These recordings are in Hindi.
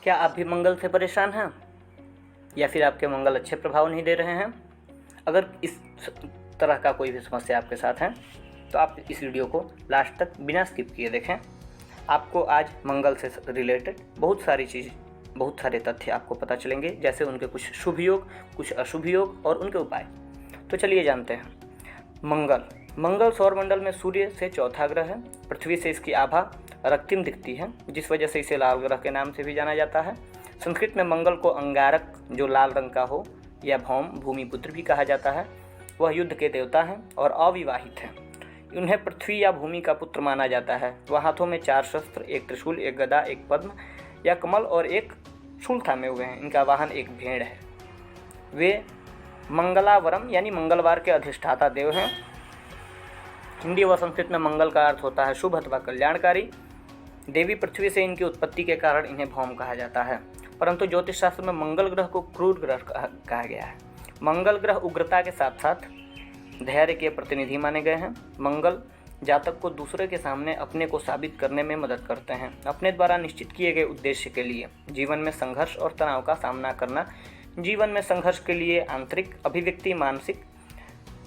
क्या आप भी मंगल से परेशान हैं या फिर आपके मंगल अच्छे प्रभाव नहीं दे रहे हैं? अगर इस तरह का कोई भी समस्या आपके साथ है तो आप इस वीडियो को लास्ट तक बिना स्किप किए देखें। आपको आज मंगल से रिलेटेड बहुत सारे तथ्य आपको पता चलेंगे, जैसे उनके कुछ शुभ योग, कुछ अशुभ योग और उनके उपाय। तो चलिए जानते हैं। मंगल सौरमंडल में सूर्य से चौथा ग्रह है। पृथ्वी से इसकी आभा रक्तिम दिखती है, जिस वजह से इसे लाल ग्रह के नाम से भी जाना जाता है। संस्कृत में मंगल को अंगारक, जो लाल रंग का हो, या भौम, भूमिपुत्र भी कहा जाता है। वह युद्ध के देवता हैं और अविवाहित हैं। उन्हें पृथ्वी या भूमि का पुत्र माना जाता है। वह हाथों में 4 शस्त्र, एक त्रिशूल, एक गदा, एक पद्म या कमल और एक शूल थामे हुए हैं। इनका वाहन एक भेड़ है। वे मंगलावरम यानी मंगलवार के अधिष्ठाता देव हैं। हिंदी व संस्कृत में मंगल का अर्थ होता है शुभ अथवा कल्याणकारी। देवी पृथ्वी से इनकी उत्पत्ति के कारण इन्हें भौम कहा जाता है, परंतु ज्योतिष शास्त्र में मंगल ग्रह को क्रूर ग्रह कहा गया है। मंगल ग्रह उग्रता के साथ साथ धैर्य के प्रतिनिधि माने गए हैं। मंगल जातक को दूसरे के सामने अपने को साबित करने में मदद करते हैं। अपने द्वारा निश्चित किए गए उद्देश्य के लिए जीवन में संघर्ष और तनाव का सामना करना, जीवन में संघर्ष के लिए आंतरिक अभिव्यक्ति, मानसिक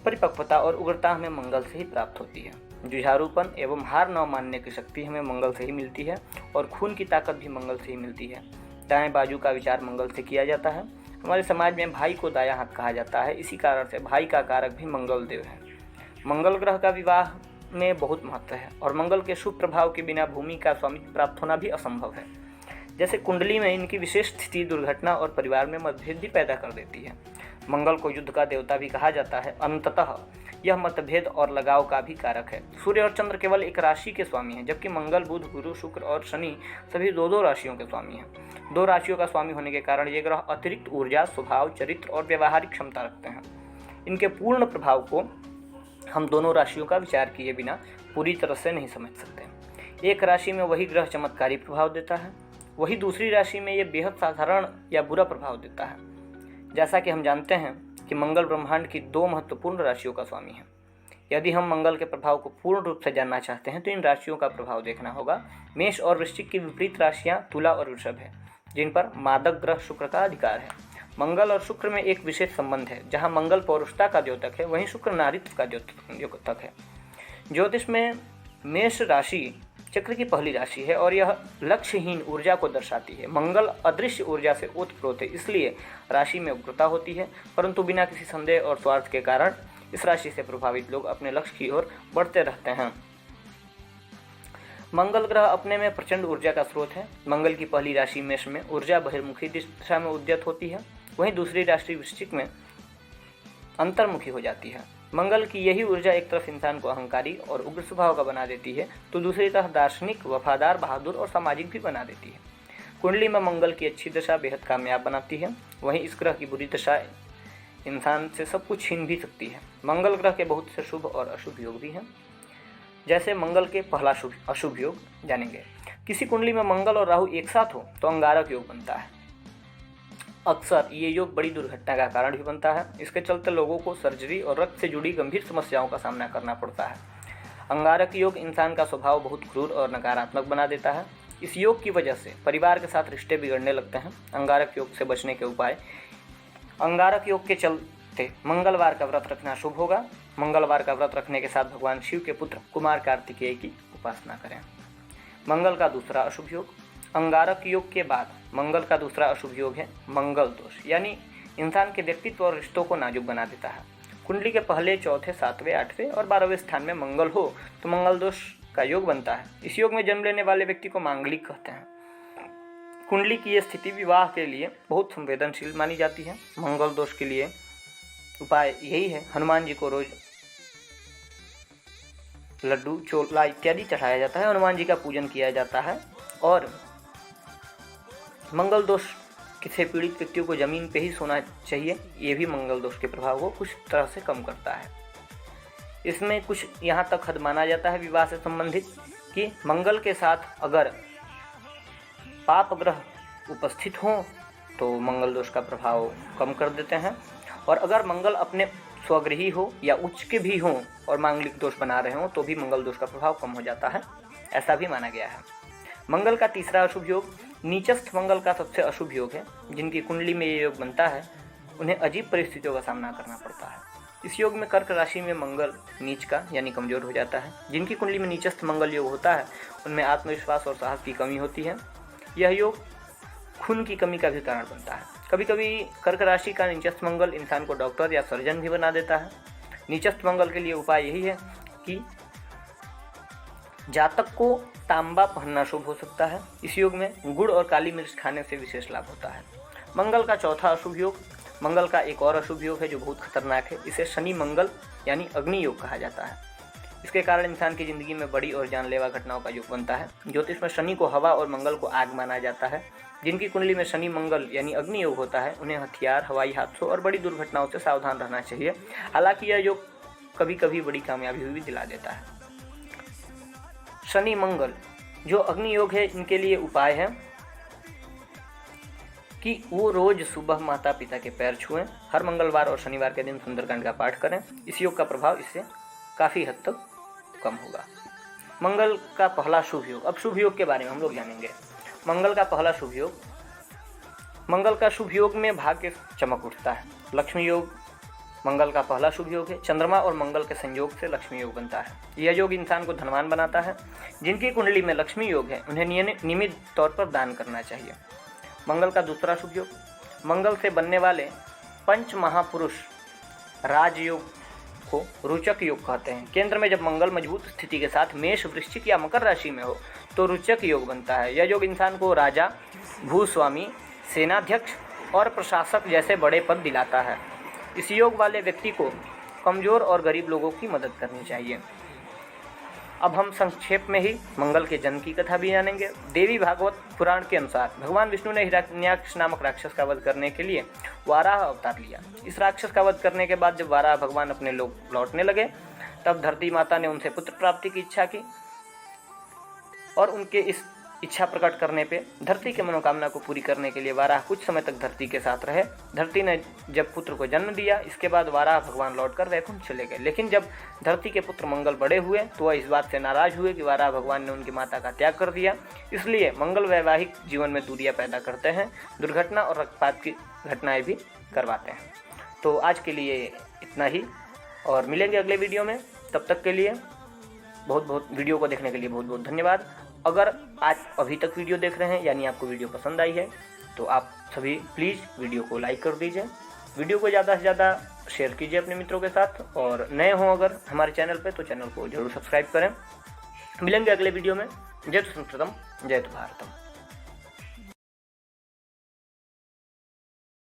परिपक्वता और उग्रता हमें मंगल से ही प्राप्त होती है। जुझारूपन एवं हार न मानने की शक्ति हमें मंगल से ही मिलती है और खून की ताकत भी मंगल से ही मिलती है। दाएं बाजू का विचार मंगल से किया जाता है। हमारे समाज में भाई को दायां हाथ कहा जाता है। इसी कारण से भाई का कारक भी मंगल देव है। मंगल ग्रह का विवाह में बहुत महत्व है और मंगल के शुभ प्रभाव के बिना भूमि का स्वामित्व प्राप्त होना भी असंभव है। जैसे कुंडली में इनकी विशेष स्थिति दुर्घटना और परिवार में मतभेद भी पैदा कर देती है। मंगल को युद्ध का देवता भी कहा जाता है। अंततः यह मतभेद और लगाव का भी कारक है। सूर्य और चंद्र केवल एक राशि के स्वामी हैं, जबकि मंगल, बुध, गुरु, शुक्र और शनि सभी दो राशियों के स्वामी हैं। 2 राशियों का स्वामी होने के कारण ये ग्रह अतिरिक्त ऊर्जा, स्वभाव, चरित्र और व्यवहारिक क्षमता रखते हैं। इनके पूर्ण प्रभाव को हम दोनों राशियों का विचार किए बिना पूरी तरह से नहीं समझ सकते। एक राशि में वही ग्रह चमत्कारी प्रभाव देता है, वही दूसरी राशि में ये बेहद साधारण या बुरा प्रभाव देता है। जैसा कि हम जानते हैं कि मंगल ब्रह्मांड की 2 महत्वपूर्ण राशियों का स्वामी है। यदि हम मंगल के प्रभाव को पूर्ण रूप से जानना चाहते हैं तो इन राशियों का प्रभाव देखना होगा। मेष और वृश्चिक की विपरीत राशियां तुला और वृषभ है, जिन पर मादक ग्रह शुक्र का अधिकार है। मंगल और शुक्र में एक विशेष संबंध है। जहां मंगल पौरुषता का द्योतक है, वहीं शुक्र नारीत्व का द्योतक है। ज्योतिष में मेष राशि चक्र की पहली राशि है और यह लक्ष्यहीन ऊर्जा को दर्शाती है। मंगल अदृश्य ऊर्जा से ओतप्रोत है, इसलिए राशि में उग्रता होती है, परंतु बिना किसी संदेह और स्वार्थ के कारण इस राशि से प्रभावित लोग अपने लक्ष्य की ओर बढ़ते रहते हैं। मंगल ग्रह अपने में प्रचंड ऊर्जा का स्रोत है। मंगल की पहली राशि मेष में ऊर्जा बहिर्मुखी दिशा में उद्यत होती है, वहीं दूसरी राशि वृश्चिक में अंतर्मुखी हो जाती है। मंगल की यही ऊर्जा एक तरफ इंसान को अहंकारी और उग्र स्वभाव का बना देती है, तो दूसरी तरफ दार्शनिक, वफादार, बहादुर और सामाजिक भी बना देती है। कुंडली में मंगल की अच्छी दशा बेहद कामयाब बनाती है, वहीं इस ग्रह की बुरी दशा इंसान से सब कुछ छीन भी सकती है। मंगल ग्रह के बहुत से शुभ और अशुभ योग भी हैं। जैसे मंगल के पहला अशुभ योग जानेंगे। किसी कुंडली में मंगल और राहु एक साथ हो तो अंगारक योग बनता है। अक्सर ये योग बड़ी दुर्घटना का कारण भी बनता है। इसके चलते लोगों को सर्जरी और रक्त से जुड़ी गंभीर समस्याओं का सामना करना पड़ता है। अंगारक योग इंसान का स्वभाव बहुत क्रूर और नकारात्मक बना देता है। इस योग की वजह से परिवार के साथ रिश्ते बिगड़ने लगते हैं। अंगारक योग से बचने के उपाय। अंगारक योग के चलते मंगलवार का व्रत रखना शुभ होगा। मंगलवार का व्रत रखने के साथ भगवान शिव के पुत्र कुमार कार्तिकेय की उपासना करें। मंगल का दूसरा अशुभ योग। अंगारक योग के बाद मंगल का दूसरा अशुभ योग है मंगल दोष, यानी इंसान के व्यक्तित्व और रिश्तों को नाजुक बना देता है। कुंडली के पहले, चौथे, 7वें, 8वें और 12वें स्थान में मंगल हो तो मंगल दोष का योग बनता है। इस योग में जन्म लेने वाले व्यक्ति को मांगलिक कहते हैं। कुंडली की यह स्थिति विवाह के लिए बहुत संवेदनशील मानी जाती है। मंगल दोष के लिए उपाय यही है, हनुमान जी को रोज लड्डू, चोला इत्यादि चढ़ाया जाता है। हनुमान जी का पूजन किया जाता है और मंगल दोष से पीड़ित व्यक्तियों को जमीन पे ही सोना चाहिए। ये भी मंगल दोष के प्रभाव को कुछ तरह से कम करता है। इसमें कुछ यहाँ तक हद माना जाता है विवाह से संबंधित कि मंगल के साथ अगर पाप ग्रह उपस्थित हों तो मंगल दोष का प्रभाव कम कर देते हैं, और अगर मंगल अपने स्वगृही हो या उच्च के भी हों और मांगलिक दोष बना रहे हों तो भी मंगल दोष का प्रभाव कम हो जाता है, ऐसा भी माना गया है। मंगल का तीसरा अशुभ योग नीचस्थ मंगल का सबसे अशुभ योग है। जिनकी कुंडली में ये योग बनता है उन्हें अजीब परिस्थितियों का सामना करना पड़ता है। इस योग में कर्क राशि में मंगल नीच का यानी कमजोर हो जाता है। जिनकी कुंडली में नीचस्थ मंगल योग होता है उनमें आत्मविश्वास और साहस की कमी होती है। यह योग खून की कमी का भी कारण बनता है। कभी कभी कर्क राशि का नीचस्थ मंगल इंसान को डॉक्टर या सर्जन भी बना देता है। नीचस्थ मंगल के लिए उपाय यही है कि जातक को तांबा पहनना शुभ हो सकता है। इस योग में गुड़ और काली मिर्च खाने से विशेष लाभ होता है। मंगल का चौथा अशुभ योग, मंगल का एक और अशुभ योग है जो बहुत खतरनाक है। इसे शनि मंगल यानी अग्नि योग कहा जाता है। इसके कारण इंसान की जिंदगी में बड़ी और जानलेवा घटनाओं का योग बनता है। ज्योतिष में शनि को हवा और मंगल को आग माना जाता है। जिनकी कुंडली में शनि मंगल यानी अग्नि योग होता है उन्हें हथियार, हवाई हादसों और बड़ी दुर्घटनाओं से सावधान रहना चाहिए। हालांकि यह योग कभी कभी बड़ी कामयाबी भी दिला देता है। शनि मंगल जो अग्नि योग है, इनके लिए उपाय है कि वो रोज सुबह माता पिता के पैर छुएं। हर मंगलवार और शनिवार के दिन सुंदरकांड का पाठ करें। इस योग का प्रभाव इससे काफ़ी हद तक कम होगा। मंगल का पहला शुभ योग। अब शुभ योग के बारे में हम लोग जानेंगे। मंगल का पहला शुभ योग, मंगल का शुभ योग में भाग्य चमक उठता है। लक्ष्मी योग मंगल का पहला शुभ योग है। चंद्रमा और मंगल के संयोग से लक्ष्मी योग बनता है। यह योग इंसान को धनवान बनाता है। जिनकी कुंडली में लक्ष्मी योग है उन्हें नियमित तौर पर दान करना चाहिए। मंगल का दूसरा शुभ योग, मंगल से बनने वाले पंच महापुरुष राजयोग को रुचक योग कहते हैं। केंद्र में जब मंगल मजबूत स्थिति के साथ मेष, वृश्चिक या मकर राशि में हो तो रुचक योग बनता है। यह योग इंसान को राजा, भूस्वामी, सेनाध्यक्ष और प्रशासक जैसे बड़े पद दिलाता है। इस योग वाले व्यक्ति को कमजोर और गरीब लोगों की मदद करनी चाहिए। अब हम संक्षेप में ही मंगल के जन्म की कथा भी जानेंगे। देवी भागवत पुराण के अनुसार भगवान विष्णु ने हिरण्याक्ष नामक राक्षस का वध करने के लिए वाराह अवतार लिया। इस राक्षस का वध करने के बाद जब वाराह भगवान अपने लोक लौटने लगे तब धरती माता ने उनसे पुत्र प्राप्ति की इच्छा की और उनके इस इच्छा प्रकट करने पे धरती के मनोकामना को पूरी करने के लिए वाराह कुछ समय तक धरती के साथ रहे। धरती ने जब पुत्र को जन्म दिया, इसके बाद वाराह भगवान लौटकर वैकुंठ चले गए। लेकिन जब धरती के पुत्र मंगल बड़े हुए तो वह इस बात से नाराज हुए कि वाराह भगवान ने उनकी माता का त्याग कर दिया। इसलिए मंगल वैवाहिक जीवन में दूरियां पैदा करते हैं, दुर्घटना और रक्तपात की घटनाएं भी करवाते हैं। तो आज के लिए इतना ही और मिलेंगे अगले वीडियो में। तब तक के लिए वीडियो को देखने के लिए बहुत बहुत धन्यवाद। अगर आज अभी तक वीडियो देख रहे हैं यानी आपको वीडियो पसंद आई है तो आप सभी प्लीज़ वीडियो को लाइक कर दीजिए। वीडियो को ज़्यादा से ज़्यादा शेयर कीजिए अपने मित्रों के साथ और नए हों अगर हमारे चैनल पे तो चैनल को जरूर सब्सक्राइब करें। मिलेंगे अगले वीडियो में। जय तो संस्कृतम, जय तो भारतम।